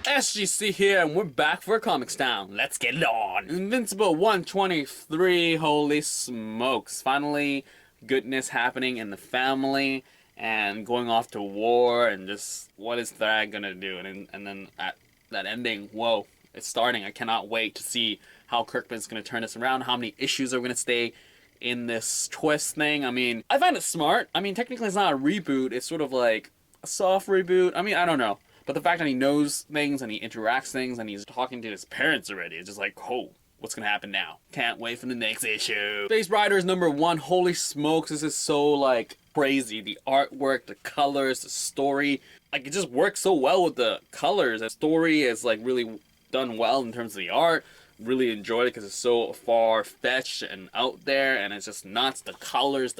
SGC here, and we're back for Comics Town. Let's get it on. Invincible 123. Holy smokes! Finally, goodness happening in the family, and going off to war, and just what is that gonna do? And then at that ending, whoa! It's starting. I cannot wait to see how Kirkman's gonna turn this around. How many issues are gonna stay in this twist thing? I mean, I find it smart. I mean, technically, it's not a reboot. It's sort of like a soft reboot. I mean, I don't know. But the fact that he knows things and he interacts things and he's talking to his parents already, it's just like, oh, what's gonna happen now? Can't wait for the next issue. Space Riders #1. Holy smokes, this is so like crazy. The artwork, the colors, the story, like it just works so well with the colors. The story is like really done well in terms of the art. Really enjoyed it because it's so far-fetched and out there, and it's just nuts. The colors,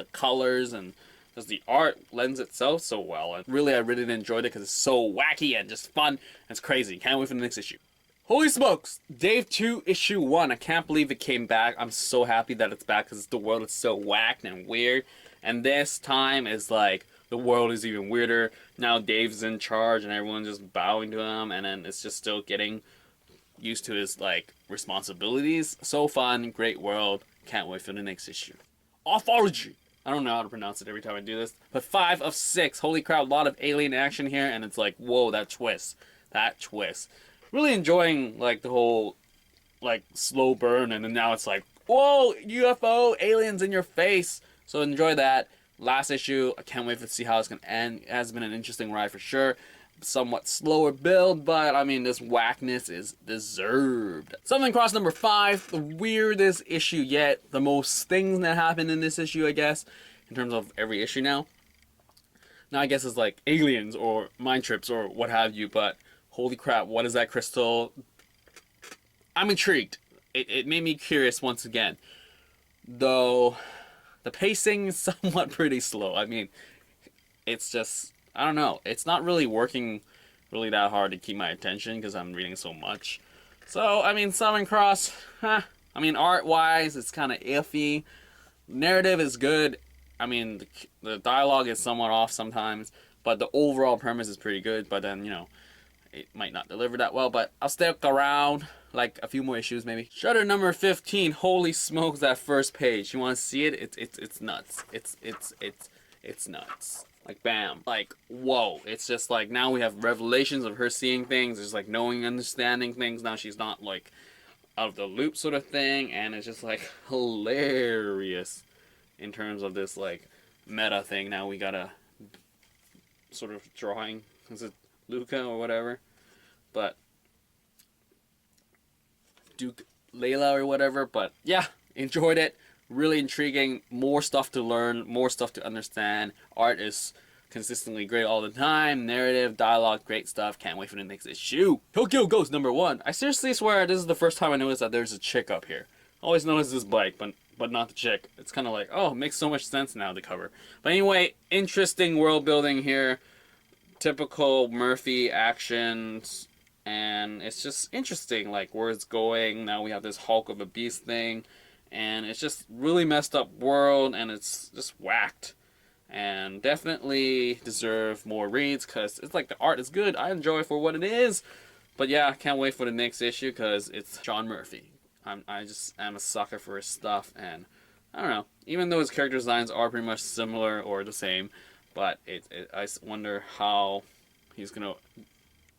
and because the art lends itself so well. And really, I really enjoyed it because it's so wacky and just fun. It's crazy. Can't wait for the next issue. Holy smokes! Dave 2, issue 1. I can't believe it came back. I'm so happy that it's back because the world is so whacked and weird. And this time is like, the world is even weirder. Now Dave's in charge and everyone's just bowing to him. And then it's just still getting used to his like responsibilities. So fun. Great world. Can't wait for the next issue. UFOlogy. I don't know how to pronounce it every time I do this. But 5 of 6. Holy crap, a lot of alien action here. And it's like, whoa, that twist. That twist. Really enjoying, like, the whole, like, slow burn. And then now it's like, whoa, UFO, aliens in your face. So enjoy that. Last issue, I can't wait to see how it's going to end. It has been an interesting ride for sure. Somewhat slower build, but, I mean, this whackness is deserved. Something Cross #5, the weirdest issue yet. The most things that happen in this issue, I guess, in terms of every issue now. Now, I guess it's like aliens or mind trips or what have you, but holy crap, what is that crystal? I'm intrigued. It made me curious once again. Though, the pacing is somewhat pretty slow. I mean, it's just, I don't know. It's not really working really that hard to keep my attention because I'm reading so much. So, I mean, Southern Cross, I mean, art-wise, it's kind of iffy. Narrative is good. I mean, the dialogue is somewhat off sometimes, but the overall premise is pretty good. But then, you know, it might not deliver that well, but I'll stick around, like, a few more issues, maybe. Shutter #15, holy smokes, that first page. You want to see it? It's nuts. It's nuts. Like, bam. Like, whoa. It's just like, now we have revelations of her seeing things. There's like knowing, understanding things. Now she's not like out of the loop sort of thing. And it's just like hilarious in terms of this like meta thing. Now we got a sort of drawing. Is it Duca or whatever? But Duca, Leila or whatever. But yeah, enjoyed it. Really intriguing, more stuff to learn, more stuff to understand. Art is consistently great all the time. Narrative, dialogue, great stuff. Can't wait for the next issue. Tokyo Ghost #1. I seriously swear this is the first time I noticed that there's a chick up here. I always noticed this bike, but not the chick. It's kind of like, oh, it makes so much sense now, the cover. But anyway, interesting world building here. Typical Murphy actions. And it's just interesting, like, where it's going. Now we have this Hulk of a Beast thing. And it's just really messed up world, and it's just whacked. And definitely deserve more reads, because it's like the art is good. I enjoy it for what it is. But yeah, I can't wait for the next issue, because it's John Murphy. I just am a sucker for his stuff, and I don't know. Even though his character designs are pretty much similar or the same, but I wonder how he's going to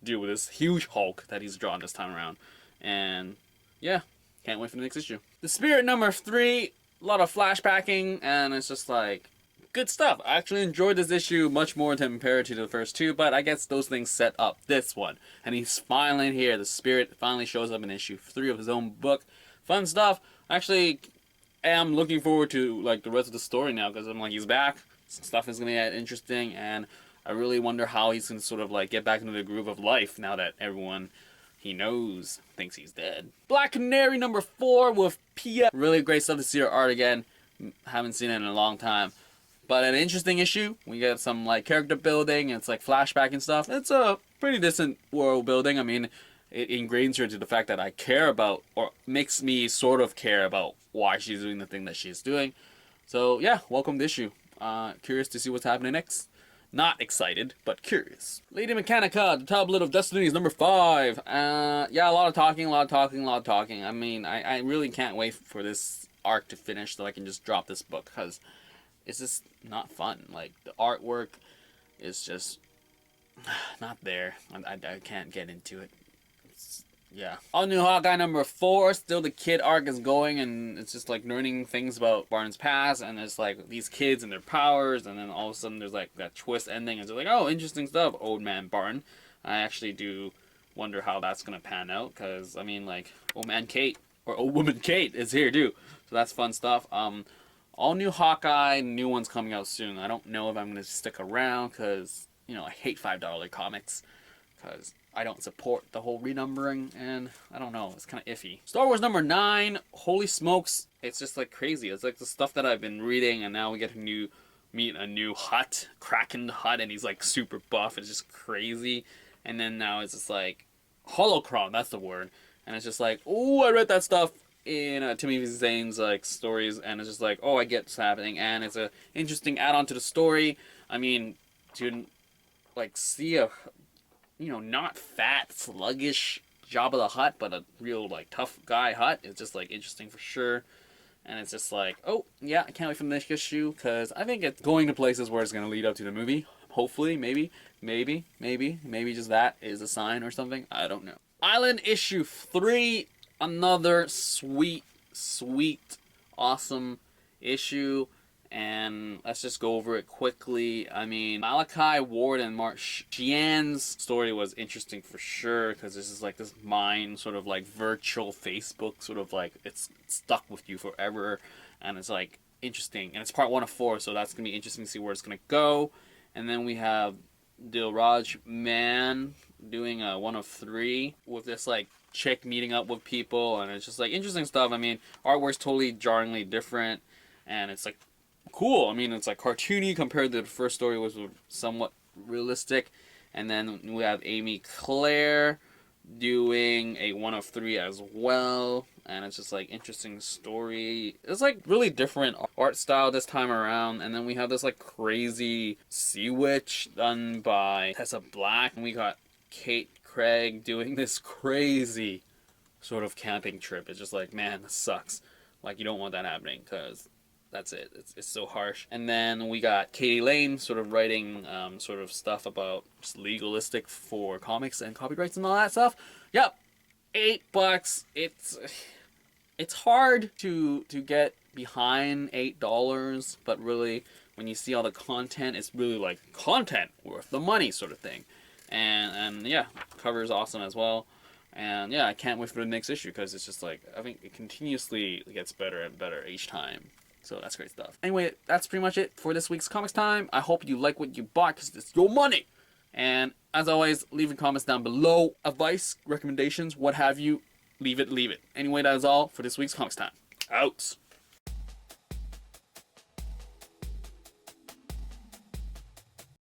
deal with this huge Hulk that he's drawn this time around. And yeah. Can't wait for the next issue. The Spirit #3, a lot of flashbacking, and it's just like, good stuff. I actually enjoyed this issue much more compared to the first two, but I guess those things set up this one. And he's finally here. The Spirit finally shows up in issue 3 of his own book. Fun stuff. Actually, am looking forward to like the rest of the story now, because I'm like, he's back. Stuff is going to get interesting, and I really wonder how he's going to sort of like get back into the groove of life now that everyone he knows thinks he's dead. Black Canary #4 with Pia. Really great stuff to see her art again. Haven't seen it in a long time. But an interesting issue. We get some like character building, and it's like flashback and stuff. It's a pretty decent world building. I mean, it ingrains her to the fact that I care about, or makes me sort of care about why she's doing the thing that she's doing. So yeah, welcome to issue. Curious to see what's happening next. Not excited, but curious. Lady Mechanica, the Tablet of Destinies, number 5. Yeah, a lot of talking. I mean, I really can't wait for this arc to finish so I can just drop this book, because it's just not fun. Like, the artwork is just not there. I can't get into it. Yeah. All New Hawkeye number 4, still the kid arc is going, and it's just like learning things about Barton's past, and there's like these kids and their powers, and then all of a sudden there's like that twist ending, and it's like, oh, interesting stuff, Old Man Barton. I actually do wonder how that's gonna pan out, because I mean, like, Old Man Kate, or Old Woman Kate is here too, so that's fun stuff. All New Hawkeye, new ones coming out soon. I don't know if I'm gonna stick around, because, you know, I hate $5 comics, because I don't support the whole renumbering, and I don't know, it's kind of iffy. Star Wars number 9, holy smokes, it's just like crazy. It's like the stuff that I've been reading, and now we get to meet a new Hutt, Kraken Hutt, and he's like super buff. It's just crazy. And then now it's just like holocron, that's the word. And it's just like, oh, I read that stuff in Timothy Zane's like stories, and it's just like, oh, I get what's happening, and it's a interesting add-on to the story. I mean, to like see a, you know, not fat, sluggish Jabba the Hutt, but a real, like, tough guy Hutt. It's just, like, interesting for sure. And it's just like, oh, yeah, I can't wait for the next issue, because I think it's going to places where it's going to lead up to the movie. Hopefully, maybe just that is a sign or something. I don't know. Island issue 3, another sweet, awesome issue. And let's just go over it quickly. I mean, Malachi, Ward, and Sheean's story was interesting for sure, because this is like this mind, sort of like virtual Facebook, sort of like it's stuck with you forever, and it's like interesting. And it's part 1 of 4, so that's gonna be interesting to see where it's gonna go. And then we have Dilraj Mann doing a 1 of 3 with this like chick meeting up with people, and it's just like interesting stuff. I mean, artwork's totally jarringly different, and it's like cool. I mean, it's like cartoony compared to the first story, which was somewhat realistic. And then we have Amy Clare doing a 1 of 3 as well, and it's just like interesting story. It's like really different art style this time around. And then we have this like crazy Sea Witch done by Tessa Black, and we got Kate Craig doing this crazy sort of camping trip. It's just like, man, this sucks. Like, you don't want that happening, because that's it. It's so harsh. And then we got Katie Lane sort of writing sort of stuff about just legalistic for comics and copyrights and all that stuff. Yep, $8. It's hard to get behind $8, but really when you see all the content, it's really like content worth the money sort of thing. And yeah, cover is awesome as well. And yeah, I can't wait for the next issue, because it's just like, I think it continuously gets better and better each time. So that's great stuff. Anyway, that's pretty much it for this week's Comics Time. I hope you like what you bought, because it's your money. And as always, leave your comments down below. Advice, recommendations, what have you. Leave it. Anyway, that is all for this week's Comics Time. Out.